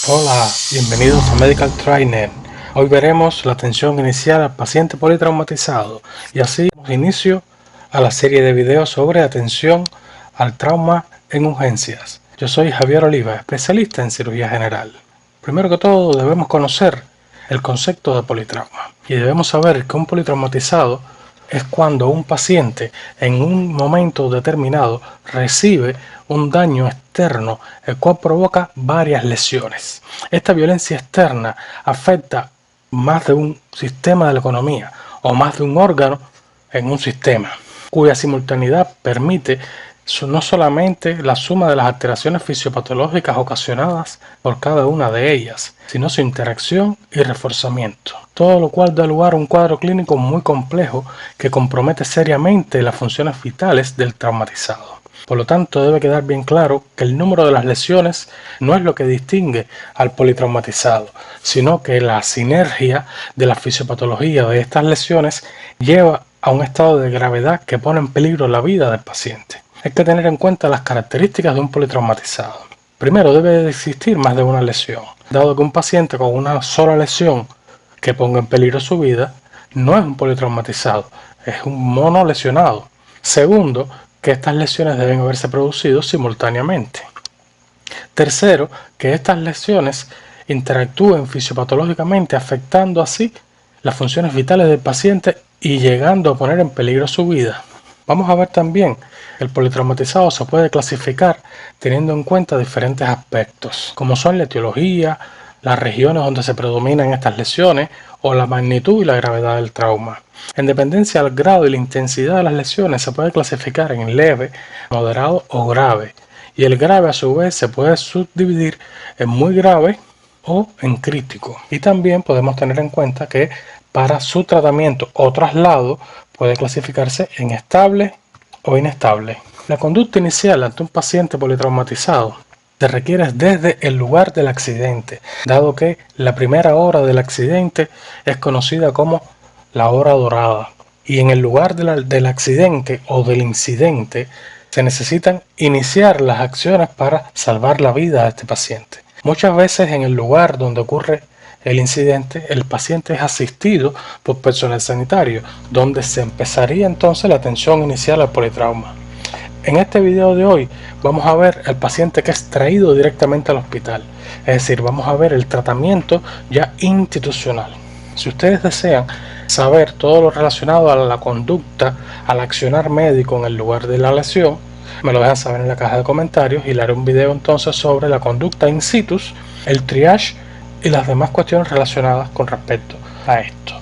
Hola, bienvenidos a Medical Trainer. Hoy veremos la atención inicial al paciente politraumatizado y así damos inicio a la serie de videos sobre atención al trauma en urgencias. Yo soy Javier Oliva, especialista en cirugía general. Primero que todo debemos conocer el concepto de politrauma y debemos saber que un politraumatizado es cuando un paciente en un momento determinado recibe un daño externo, el cual provoca varias lesiones. Esta violencia externa afecta más de un sistema de la economía o más de un órgano en un sistema, cuya simultaneidad permite no solamente la suma de las alteraciones fisiopatológicas ocasionadas por cada una de ellas, sino su interacción y reforzamiento, todo lo cual da lugar a un cuadro clínico muy complejo que compromete seriamente las funciones vitales del traumatizado. Por lo tanto, debe quedar bien claro que el número de las lesiones no es lo que distingue al politraumatizado, sino que la sinergia de la fisiopatología de estas lesiones lleva a un estado de gravedad que pone en peligro la vida del paciente. Hay que tener en cuenta las características de un politraumatizado. Primero, debe de existir más de una lesión, dado que un paciente con una sola lesión que ponga en peligro su vida no es un politraumatizado, es un monolesionado. Segundo, que estas lesiones deben haberse producido simultáneamente. Tercero, que estas lesiones interactúen fisiopatológicamente, afectando así las funciones vitales del paciente y llegando a poner en peligro su vida. Vamos a ver también que el politraumatizado se puede clasificar teniendo en cuenta diferentes aspectos, como son la etiología, las regiones donde se predominan estas lesiones o la magnitud y la gravedad del trauma. En dependencia del grado y la intensidad de las lesiones se puede clasificar en leve, moderado o grave, y el grave a su vez se puede subdividir en muy grave o en crítico. Y también podemos tener en cuenta que para su tratamiento o traslado puede clasificarse en estable o inestable. La conducta inicial ante un paciente politraumatizado se requiere desde el lugar del accidente, dado que la primera hora del accidente es conocida como la hora dorada. Y en el lugar del accidente o del incidente se necesitan iniciar las acciones para salvar la vida de este paciente. Muchas veces en el lugar donde ocurre el incidente, el paciente es asistido por personal sanitario, donde se empezaría entonces la atención inicial al politrauma. En este video de hoy vamos a ver al paciente que es traído directamente al hospital, es decir, vamos a ver el tratamiento ya institucional. Si ustedes desean saber todo lo relacionado a la conducta, al accionar médico en el lugar de la lesión, me lo dejan saber en la caja de comentarios y le haré un video entonces sobre la conducta in situ, el triage y las demás cuestiones relacionadas con respecto a esto.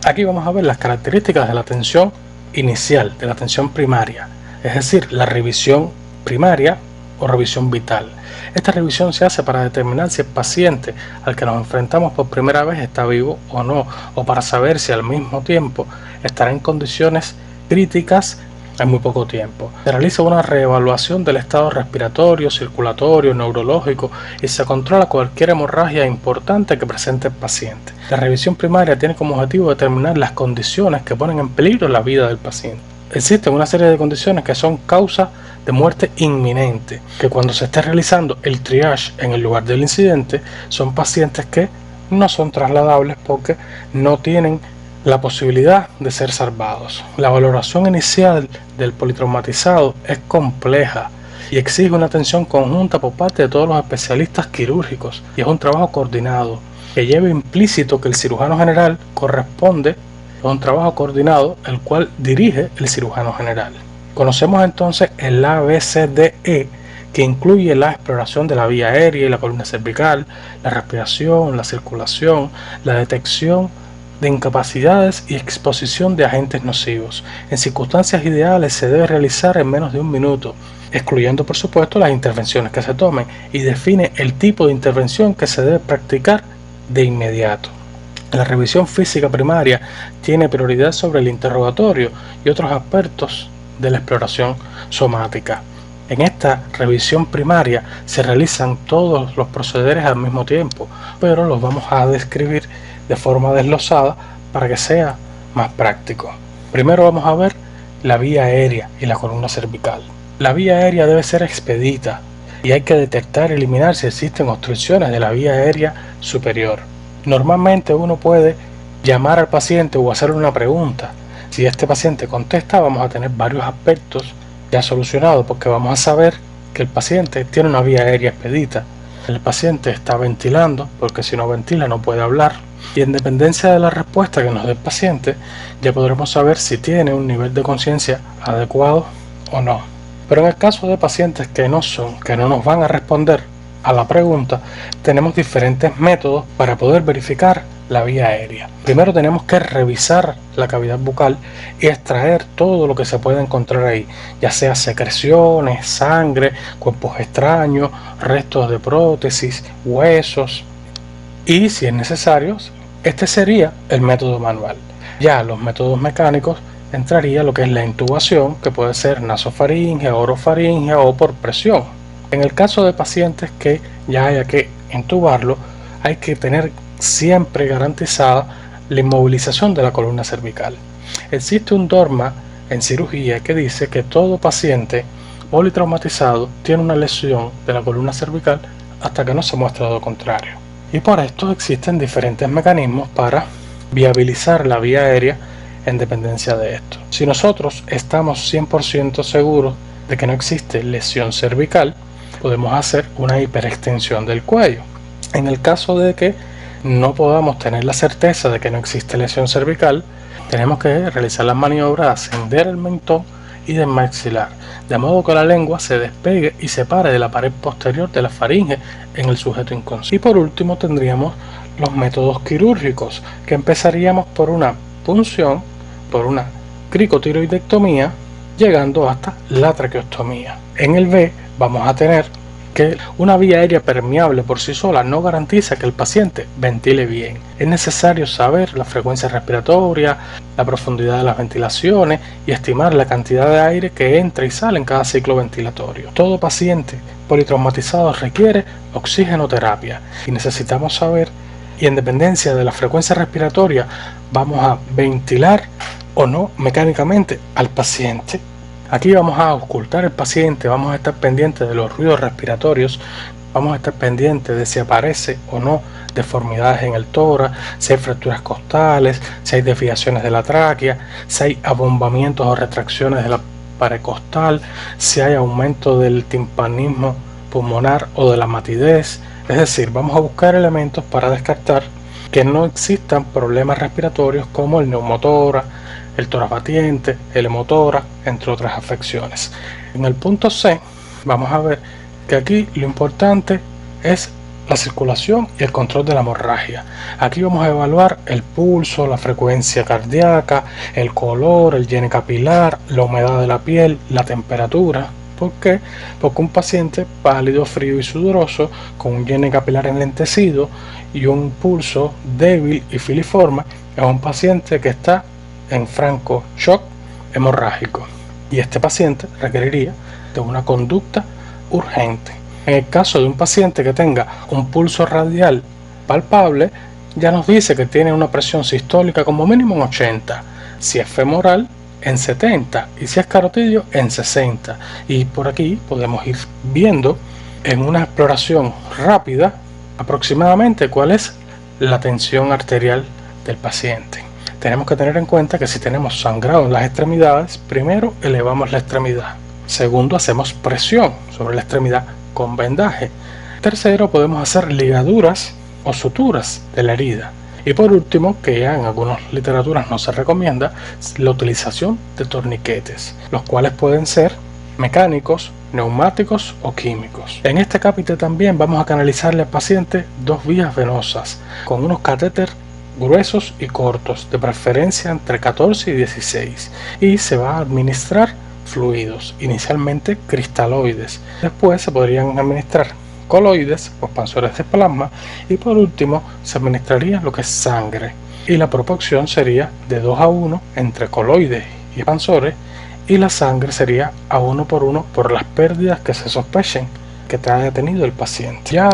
Aquí vamos a ver las características de la atención inicial, de la atención primaria, es decir, la revisión primaria o revisión vital. Esta revisión se hace para determinar si el paciente al que nos enfrentamos por primera vez está vivo o no, o para saber si al mismo tiempo estará en condiciones críticas en muy poco tiempo. Se realiza una reevaluación del estado respiratorio, circulatorio, neurológico y se controla cualquier hemorragia importante que presente el paciente. La revisión primaria tiene como objetivo determinar las condiciones que ponen en peligro la vida del paciente. Existen una serie de condiciones que son causa de muerte inminente, que cuando se esté realizando el triage en el lugar del incidente, son pacientes que no son trasladables porque no tienen la posibilidad de ser salvados. La valoración inicial del politraumatizado es compleja y exige una atención conjunta por parte de todos los especialistas quirúrgicos y es un trabajo coordinado que lleva implícito que el cirujano general corresponde a un trabajo coordinado el cual dirige el cirujano general. Conocemos entonces el ABCDE, que incluye la exploración de la vía aérea y la columna cervical, la respiración, la circulación, la detección de incapacidades y exposición de agentes nocivos. En circunstancias ideales se debe realizar en menos de un minuto, excluyendo por supuesto las intervenciones que se tomen, y define el tipo de intervención que se debe practicar de inmediato. La revisión física primaria tiene prioridad sobre el interrogatorio y otros aspectos de la exploración somática. En esta revisión primaria se realizan todos los procederes al mismo tiempo, pero los vamos a describir de forma desglosada para que sea más práctico. Primero vamos a ver la vía aérea y la columna cervical. La vía aérea debe ser expedita y hay que detectar y eliminar si existen obstrucciones de la vía aérea superior. Normalmente uno puede llamar al paciente o hacerle una pregunta. Si este paciente contesta, vamos a tener varios aspectos ya solucionados, porque vamos a saber que el paciente tiene una vía aérea expedita. El paciente está ventilando, porque si no ventila no puede hablar. Y en dependencia de la respuesta que nos dé el paciente, ya podremos saber si tiene un nivel de conciencia adecuado o no. Pero en el caso de pacientes que no nos van a responder a la pregunta, tenemos diferentes métodos para poder verificar la vía aérea. Primero tenemos que revisar la cavidad bucal y extraer todo lo que se puede encontrar ahí, ya sea secreciones, sangre, cuerpos extraños, restos de prótesis, huesos, y si es necesario, este sería el método manual. Ya los métodos mecánicos entraría lo que es la intubación, que puede ser nasofaringea, orofaringea o por presión. En el caso de pacientes que ya haya que intubarlo, hay que tener siempre garantizada la inmovilización de la columna cervical. Existe un dogma en cirugía que dice que todo paciente politraumatizado tiene una lesión de la columna cervical hasta que no se muestre lo contrario. Y por esto existen diferentes mecanismos para viabilizar la vía aérea en dependencia de esto. Si nosotros estamos 100% seguros de que no existe lesión cervical, podemos hacer una hiperextensión del cuello. En el caso de que no podamos tener la certeza de que no existe lesión cervical, tenemos que realizar las maniobras de ascender el mentón y del maxilar, de modo que la lengua se despegue y separe de la pared posterior de la faringe en el sujeto inconsciente. Y por último tendríamos los métodos quirúrgicos, que empezaríamos por una punción, por una cricotiroidectomía, llegando hasta la traqueostomía. En el B vamos a tener que una vía aérea permeable por sí sola no garantiza que el paciente ventile bien. Es necesario saber la frecuencia respiratoria, la profundidad de las ventilaciones y estimar la cantidad de aire que entra y sale en cada ciclo ventilatorio. Todo paciente politraumatizado requiere oxigenoterapia y necesitamos saber, y en dependencia de la frecuencia respiratoria, vamos a ventilar o no mecánicamente al paciente. Aquí vamos a auscultar al paciente, vamos a estar pendientes de los ruidos respiratorios, vamos a estar pendientes de si aparece o no deformidades en el tórax, si hay fracturas costales, si hay desviaciones de la tráquea, si hay abombamientos o retracciones de la pared costal, si hay aumento del timpanismo pulmonar o de la matidez. Es decir, vamos a buscar elementos para descartar que no existan problemas respiratorios como el neumotórax, el tórax batiente, el hemotórax, entre otras afecciones. En el punto C vamos a ver que aquí lo importante es la circulación y el control de la hemorragia. Aquí vamos a evaluar el pulso, la frecuencia cardíaca, el color, el llene capilar, la humedad de la piel, la temperatura. ¿Por qué? Porque un paciente pálido, frío y sudoroso, con un llene capilar enlentecido y un pulso débil y filiforme, es un paciente que está en franco shock hemorrágico, y este paciente requeriría de una conducta urgente. En el caso de un paciente que tenga un pulso radial palpable, ya nos dice que tiene una presión sistólica como mínimo en 80, si es femoral en 70 y si es carotidio en 60. Y por aquí podemos ir viendo en una exploración rápida aproximadamente cuál es la tensión arterial del paciente. Tenemos que tener en cuenta que si tenemos sangrado en las extremidades, primero elevamos la extremidad. Segundo, hacemos presión sobre la extremidad con vendaje. Tercero, podemos hacer ligaduras o suturas de la herida. Y por último, que ya en algunas literaturas no se recomienda, la utilización de torniquetes, los cuales pueden ser mecánicos, neumáticos o químicos. En este capítulo también vamos a canalizarle al paciente dos vías venosas con unos catéteres gruesos y cortos, de preferencia entre 14 y 16, y se va a administrar fluidos, inicialmente cristaloides, después se podrían administrar coloides o expansores de plasma, y por último se administraría lo que es sangre, y la proporción sería de 2 a 1 entre coloides y expansores, y la sangre sería a 1 por 1 por las pérdidas que se sospechen que haya tenido el paciente. Ya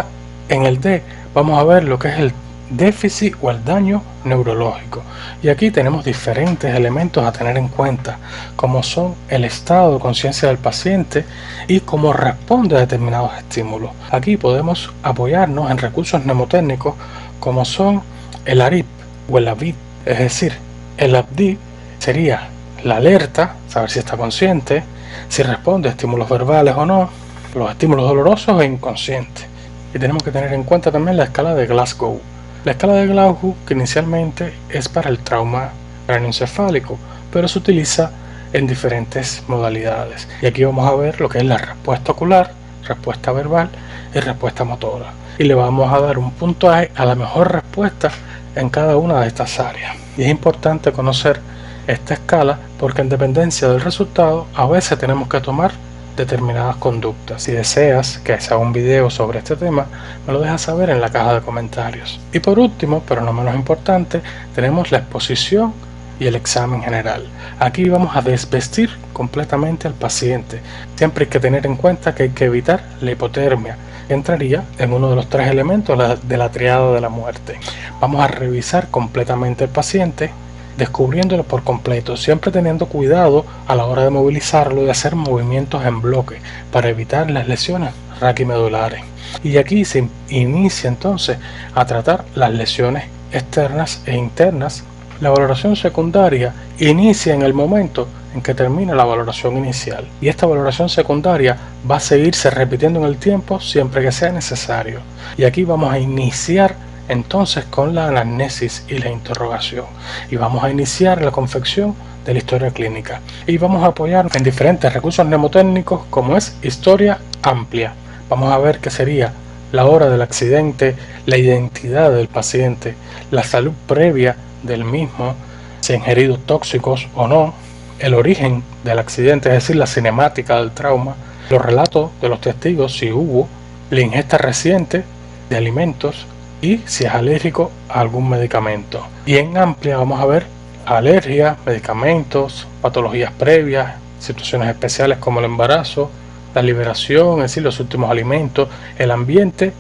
en el D vamos a ver lo que es déficit o el daño neurológico. Y aquí tenemos diferentes elementos a tener en cuenta, como son el estado de conciencia del paciente y cómo responde a determinados estímulos. Aquí podemos apoyarnos en recursos mnemotécnicos como son el ARIP o el ABID, es decir, el ABDI sería la alerta, saber si está consciente, si responde a estímulos verbales o no, los estímulos dolorosos e inconscientes. Y tenemos que tener en cuenta también la escala de Glasgow. La escala de Glasgow, que inicialmente es para el trauma cráneoencefálico, pero se utiliza en diferentes modalidades. Y aquí vamos a ver lo que es la respuesta ocular, respuesta verbal y respuesta motora. Y le vamos a dar un puntaje a la mejor respuesta en cada una de estas áreas. Y es importante conocer esta escala porque en dependencia del resultado a veces tenemos que tomar determinadas conductas. Si deseas que haga un video sobre este tema, me lo dejas saber en la caja de comentarios. Y por último, pero no menos importante, tenemos la exposición y el examen general. Aquí vamos a desvestir completamente al paciente. Siempre hay que tener en cuenta que hay que evitar la hipotermia, que entraría en uno de los 3 elementos de la triada de la muerte. Vamos a revisar completamente al paciente, descubriéndolo por completo, siempre teniendo cuidado a la hora de movilizarlo y hacer movimientos en bloque para evitar las lesiones raquimedulares. Y aquí se inicia entonces a tratar las lesiones externas e internas. La valoración secundaria inicia en el momento en que termina la valoración inicial, y esta valoración secundaria va a seguirse repitiendo en el tiempo siempre que sea necesario. Y aquí vamos a iniciar entonces con la anamnesis y la interrogación, y vamos a iniciar la confección de la historia clínica, y vamos a apoyar en diferentes recursos mnemotécnicos como es historia amplia. Vamos a ver qué sería la hora del accidente, la identidad del paciente, la salud previa del mismo, si ha ingerido tóxicos o no, el origen del accidente, es decir, la cinemática del trauma, los relatos de los testigos si hubo, la ingesta reciente de alimentos y si es alérgico a algún medicamento. Y en amplia vamos a ver alergias, medicamentos, patologías previas, situaciones especiales como el embarazo, la liberación, es decir, los últimos alimentos, el ambiente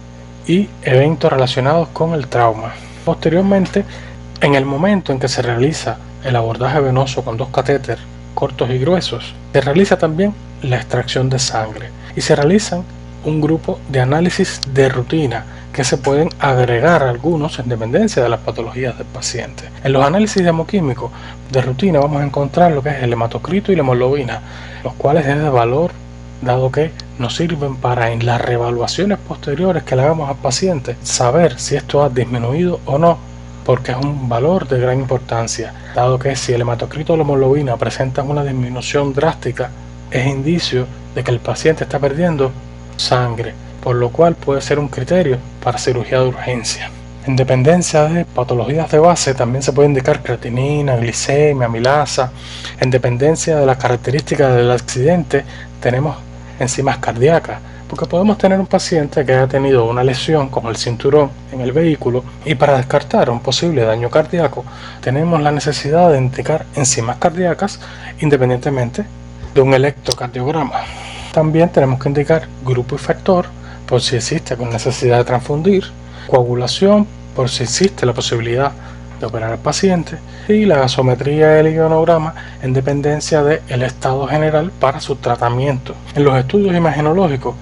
y eventos relacionados con el trauma. Posteriormente, en el momento en que se realiza el abordaje venoso con 2 catéteres cortos y gruesos, se realiza también la extracción de sangre y se realizan un grupo de análisis de rutina que se pueden agregar algunos en dependencia de las patologías del paciente. En los análisis hemoquímicos de rutina vamos a encontrar lo que es el hematocrito y la hemoglobina, los cuales es de valor dado que nos sirven para en las reevaluaciones posteriores que le hagamos al paciente saber si esto ha disminuido o no, porque es un valor de gran importancia, dado que si el hematocrito o la hemoglobina presentan una disminución drástica, es indicio de que el paciente está perdiendo sangre, por lo cual puede ser un criterio para cirugía de urgencia. En dependencia de patologías de base también se puede indicar creatinina, glicemia, amilasa. En dependencia de las características del accidente tenemos enzimas cardíacas, porque podemos tener un paciente que haya tenido una lesión como el cinturón en el vehículo y para descartar un posible daño cardíaco tenemos la necesidad de indicar enzimas cardíacas independientemente de un electrocardiograma. También tenemos que indicar grupo y factor por si existe con necesidad de transfundir, coagulación por si existe la posibilidad de operar al paciente y la gasometría del ionograma en dependencia del estado general para su tratamiento. En los estudios imagenológicos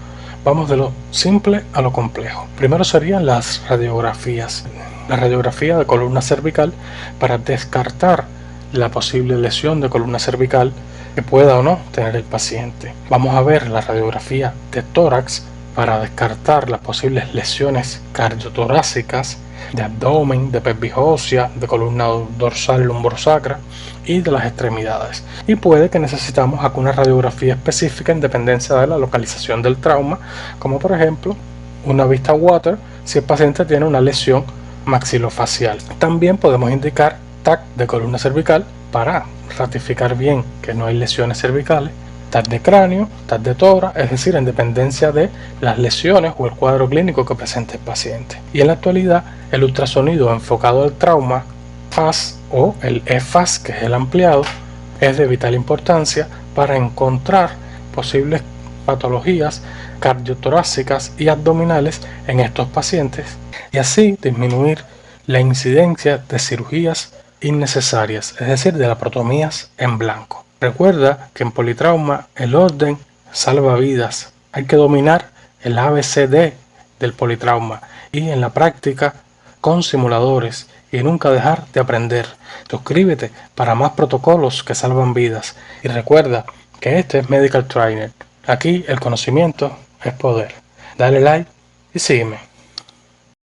vamos de lo simple a lo complejo. Primero serían las radiografías. La radiografía de columna cervical para descartar la posible lesión de columna cervical que pueda o no tener el paciente. Vamos a ver la radiografía de tórax para descartar las posibles lesiones cardiotorácicas, de abdomen, de pelvis ósea, de columna dorsal lumbosacra y de las extremidades. Y puede que necesitamos alguna radiografía específica en dependencia de la localización del trauma, como por ejemplo una vista water si el paciente tiene una lesión maxilofacial. También podemos indicar TAC de columna cervical para ratificar bien que no hay lesiones cervicales, TAC de cráneo, TAC de tórax, es decir, en dependencia de las lesiones o el cuadro clínico que presente el paciente. Y en la actualidad, el ultrasonido enfocado al trauma, FAS o el EFAS, que es el ampliado, es de vital importancia para encontrar posibles patologías cardiotorácicas y abdominales en estos pacientes y así disminuir la incidencia de cirugías innecesarias, es decir, de laparotomías en blanco. Recuerda que en politrauma el orden salva vidas. Hay que dominar el ABCD del politrauma y en la práctica con simuladores y nunca dejar de aprender. Suscríbete para más protocolos que salvan vidas y recuerda que este es Medical Trainer. Aquí el conocimiento es poder. Dale like y sígueme.